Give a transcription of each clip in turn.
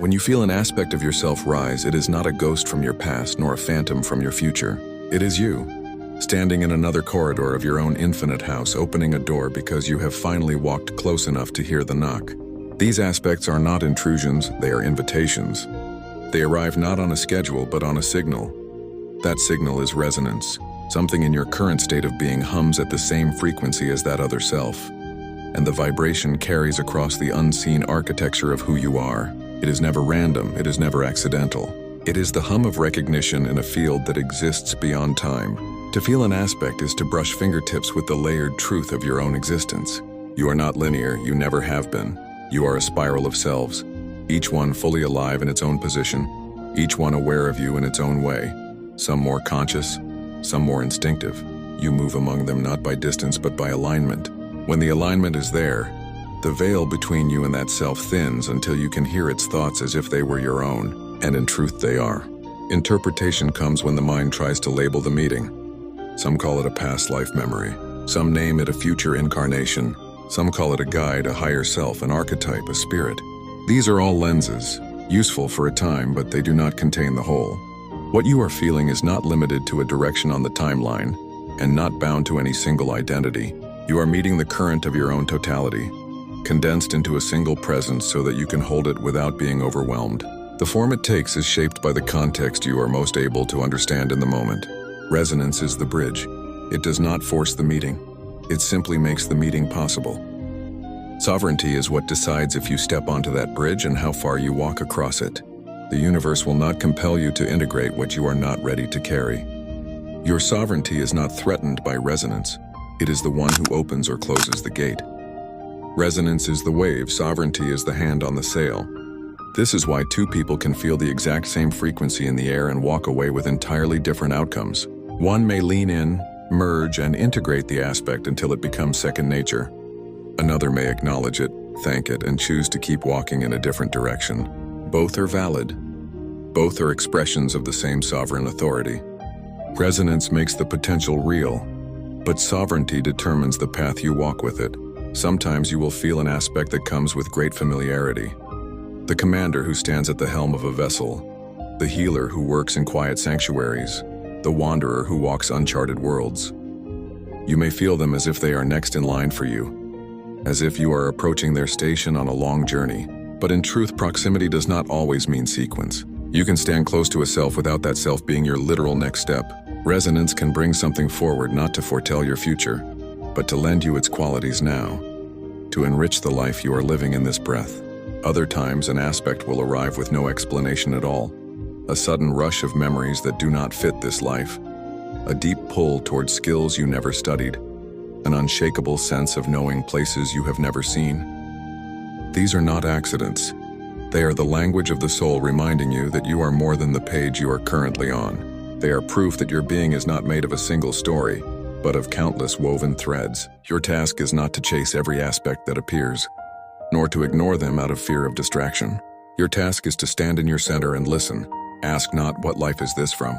When you feel an aspect of yourself rise, it is not a ghost from your past nor a phantom from your future. It is you, standing in another corridor of your own infinite house, opening a door because you have finally walked close enough to hear the knock. These aspects are not intrusions, they are invitations. They arrive not on a schedule, but on a signal. That signal is resonance. Something in your current state of being hums at the same frequency as that other self, and the vibration carries across the unseen architecture of who you are. It is never random, it is never accidental. It is the hum of recognition in a field that exists beyond time. To feel an aspect is to brush fingertips with the layered truth of your own existence. You are not linear, you never have been. You are a spiral of selves, each one fully alive in its own position, each one aware of you in its own way, some more conscious, some more instinctive. You move among them not by distance but by alignment. When the alignment is there, the veil between you and that self thins until you can hear its thoughts as if they were your own, and in truth they are. Interpretation comes when the mind tries to label the meeting. Some call it a past life memory. Some name it a future incarnation. Some call it a guide, a higher self, an archetype, a spirit. These are all lenses, useful for a time, but they do not contain the whole. What you are feeling is not limited to a direction on the timeline, and not bound to any single identity. You are meeting the current of your own totality, condensed into a single presence so that you can hold it without being overwhelmed. The form it takes is shaped by the context you are most able to understand in the moment. Resonance is the bridge. It does not force the meeting. It simply makes the meeting possible. Sovereignty is what decides if you step onto that bridge and how far you walk across it. The universe will not compel you to integrate what you are not ready to carry. Your sovereignty is not threatened by resonance. It is the one who opens or closes the gate. Resonance is the wave, sovereignty is the hand on the sail. This is why two people can feel the exact same frequency in the air and walk away with entirely different outcomes. One may lean in, merge, and integrate the aspect until it becomes second nature. Another may acknowledge it, thank it, and choose to keep walking in a different direction. Both are valid. Both are expressions of the same sovereign authority. Resonance makes the potential real, but sovereignty determines the path you walk with it. Sometimes you will feel an aspect that comes with great familiarity. The commander who stands at the helm of a vessel, the healer who works in quiet sanctuaries, the wanderer who walks uncharted worlds. You may feel them as if they are next in line for you, as if you are approaching their station on a long journey. But in truth, proximity does not always mean sequence. You can stand close to a self without that self being your literal next step. Resonance can bring something forward not to foretell your future, but to lend you its qualities now, to enrich the life you are living in this breath. Other times, an aspect will arrive with no explanation at all, a sudden rush of memories that do not fit this life, a deep pull towards skills you never studied, an unshakable sense of knowing places you have never seen. These are not accidents. They are the language of the soul reminding you that you are more than the page you are currently on. They are proof that your being is not made of a single story, but of countless woven threads. Your task is not to chase every aspect that appears, nor to ignore them out of fear of distraction. Your task is to stand in your center and listen. Ask not, what life is this from?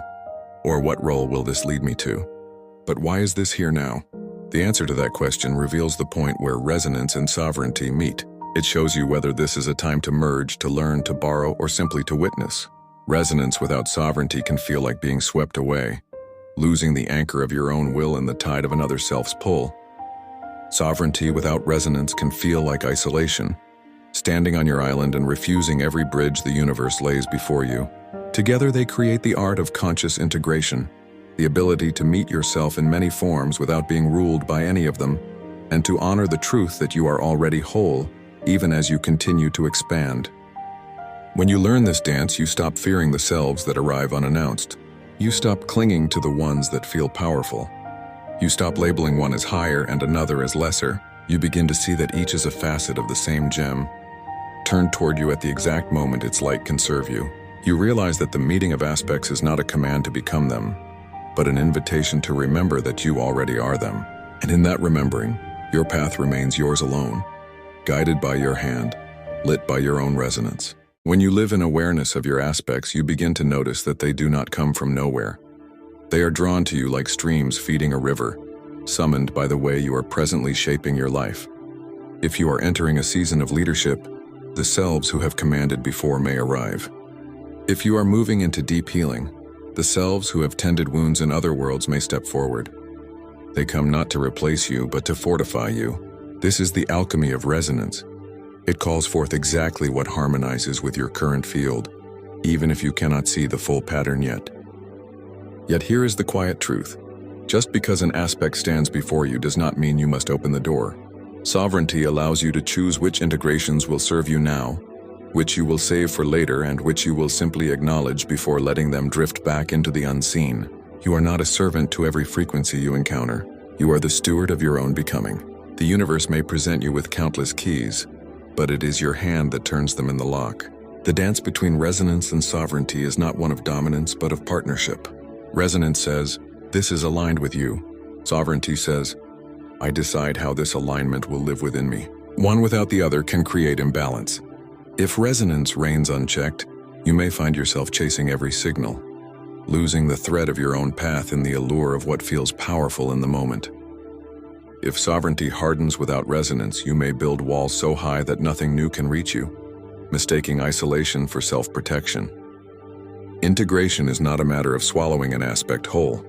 Or what role will this lead me to? But why is this here now? The answer to that question reveals the point where resonance and sovereignty meet. It shows you whether this is a time to merge, to learn, to borrow, or simply to witness. Resonance without sovereignty can feel like being swept away, losing the anchor of your own will in the tide of another self's pull. Sovereignty without resonance can feel like isolation, standing on your island and refusing every bridge the universe lays before you. Together they create the art of conscious integration, the ability to meet yourself in many forms without being ruled by any of them, and to honor the truth that you are already whole, even as you continue to expand. When you learn this dance, you stop fearing the selves that arrive unannounced. You stop clinging to the ones that feel powerful. You stop labeling one as higher and another as lesser. You begin to see that each is a facet of the same gem, turned toward you at the exact moment its light can serve you. You realize that the meeting of aspects is not a command to become them, but an invitation to remember that you already are them. And in that remembering, your path remains yours alone, guided by your hand, lit by your own resonance. When you live in awareness of your aspects, you begin to notice that they do not come from nowhere. They are drawn to you like streams feeding a river, summoned by the way you are presently shaping your life. If you are entering a season of leadership, the selves who have commanded before may arrive. If you are moving into deep healing, the selves who have tended wounds in other worlds may step forward. They come not to replace you, but to fortify you. This is the alchemy of resonance. It calls forth exactly what harmonizes with your current field, even if you cannot see the full pattern yet. Yet here is the quiet truth. Just because an aspect stands before you does not mean you must open the door. Sovereignty allows you to choose which integrations will serve you now, which you will save for later, and which you will simply acknowledge before letting them drift back into the unseen. You are not a servant to every frequency you encounter. You are the steward of your own becoming. The universe may present you with countless keys, but it is your hand that turns them in the lock. The dance between resonance and sovereignty is not one of dominance, but of partnership. Resonance says, "This is aligned with you." Sovereignty says, "I decide how this alignment will live within me." One without the other can create imbalance. If resonance reigns unchecked, you may find yourself chasing every signal, losing the thread of your own path in the allure of what feels powerful in the moment. If sovereignty hardens without resonance, you may build walls so high that nothing new can reach you, mistaking isolation for self-protection. Integration is not a matter of swallowing an aspect whole.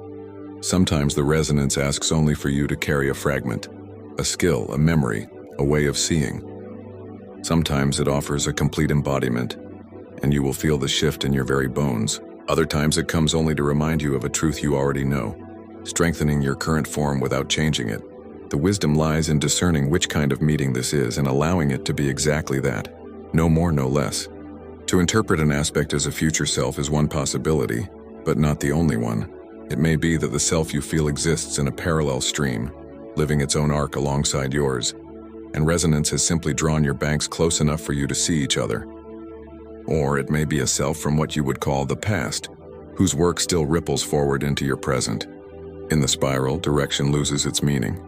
Sometimes the resonance asks only for you to carry a fragment, a skill, a memory, a way of seeing. Sometimes it offers a complete embodiment, and you will feel the shift in your very bones. Other times it comes only to remind you of a truth you already know, strengthening your current form without changing it. The wisdom lies in discerning which kind of meeting this is and allowing it to be exactly that, no more, no less. To interpret an aspect as a future self is one possibility, but not the only one. It may be that the self you feel exists in a parallel stream, living its own arc alongside yours, and resonance has simply drawn your banks close enough for you to see each other. Or it may be a self from what you would call the past, whose work still ripples forward into your present. In the spiral, direction loses its meaning.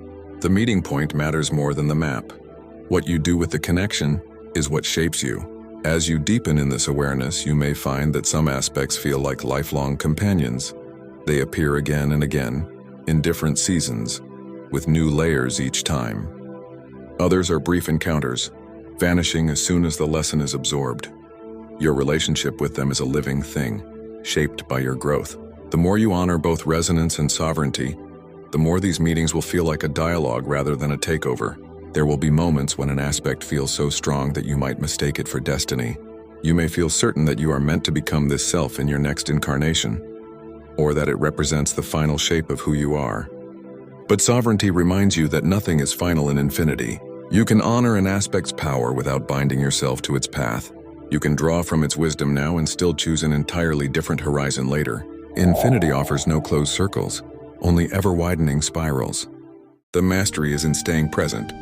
The meeting point matters more than the map. What you do with the connection is what shapes you. As you deepen in this awareness, you may find that some aspects feel like lifelong companions. They appear again and again, in different seasons, with new layers each time. Others are brief encounters, vanishing as soon as the lesson is absorbed. Your relationship with them is a living thing, shaped by your growth. The more you honor both resonance and sovereignty, the more these meetings will feel like a dialogue rather than a takeover. There will be moments when an aspect feels so strong that you might mistake it for destiny. You may feel certain that you are meant to become this self in your next incarnation, or that it represents the final shape of who you are. But sovereignty reminds you that nothing is final in infinity. You can honor an aspect's power without binding yourself to its path. You can draw from its wisdom now and still choose an entirely different horizon later. Infinity offers no closed circles, only ever-widening spirals. The mastery is in staying present,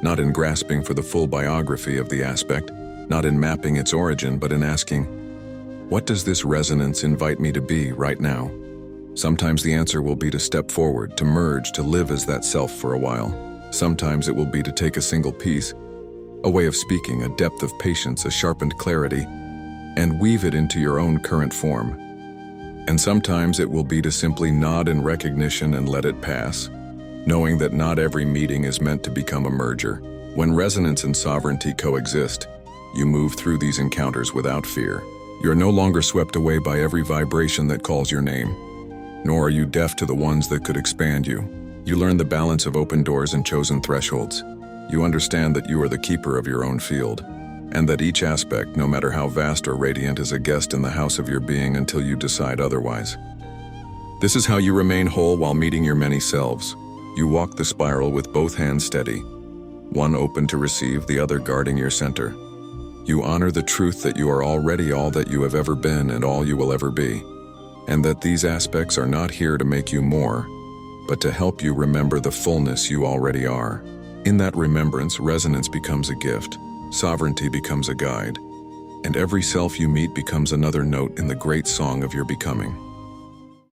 not in grasping for the full biography of the aspect, not in mapping its origin, but in asking, what does this resonance invite me to be right now? Sometimes the answer will be to step forward, to merge, to live as that self for a while. Sometimes it will be to take a single piece, a way of speaking, a depth of patience, a sharpened clarity, and weave it into your own current form. And sometimes it will be to simply nod in recognition and let it pass, knowing that not every meeting is meant to become a merger. When resonance and sovereignty coexist, you move through these encounters without fear. You're no longer swept away by every vibration that calls your name, nor are you deaf to the ones that could expand you. You learn the balance of open doors and chosen thresholds. You understand that you are the keeper of your own field, and that each aspect, no matter how vast or radiant, is a guest in the house of your being until you decide otherwise. This is how you remain whole while meeting your many selves. You walk the spiral with both hands steady, one open to receive, the other guarding your center. You honor the truth that you are already all that you have ever been and all you will ever be, and that these aspects are not here to make you more, but to help you remember the fullness you already are. In that remembrance, resonance becomes a gift, sovereignty becomes a guide, and every self you meet becomes another note in the great song of your becoming.